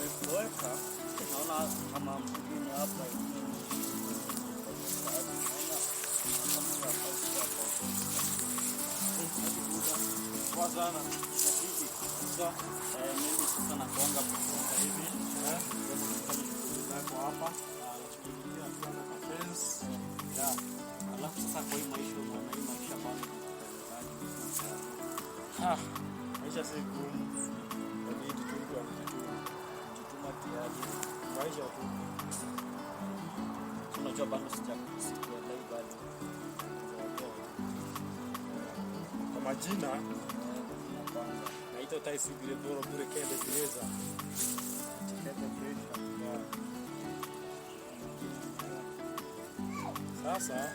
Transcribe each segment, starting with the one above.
nilipoeka naona kama mwingine hapa kwa sana mimi sasa nakuanga hivi kwa hapa alafu sasa kwa hii maisha unaona hii maisha bado maisha si gumu, bali kujituma kiasi maisha tu. Unajua bado sijaelewa bado kwa majina naitwa Taisi vile bora bure kende gereza kende pressure. Sasa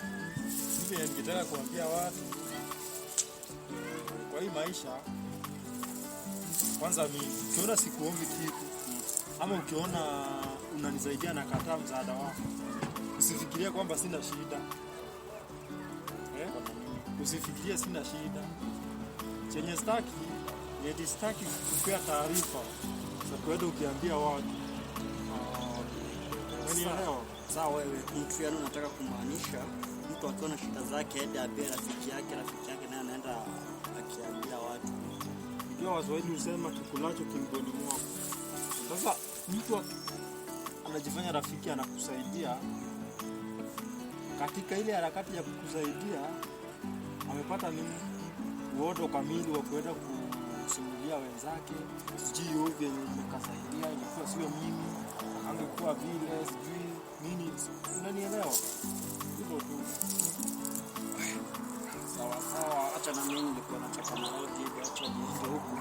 hivi ningetaka kuambia watu kwa hii maisha, kwanza mimi ukiona sikuombi kitu ama ukiona unanisaidia na kataa msaada wako, usifikirie kwamba sina shida. Usifikirie sina shida. Chenye staki kupea taarifa za kwenda ukiambia watu. Unielewa? Sawa wewe mtu yana unataka kumaanisha mtu akiwa na shida zake hadi abia rafiki yake naye anaenda akiambia watu. Ndio Waswahili husema kikulacho kimboni mwako. Sasa mtu anajifanya rafiki anakusaidia, katika ile harakati ya kukusaidia amepata nini? Uodo kamili wa kwenda kusimulia wenzake, sijui ovyo nikasaidia ilikuwa sio mimi, angekuwa vile sijui nini, unanielewa? Hivyo tu. Sawa, acha na mimi nilikuwa nataka marudi, acha niende huku.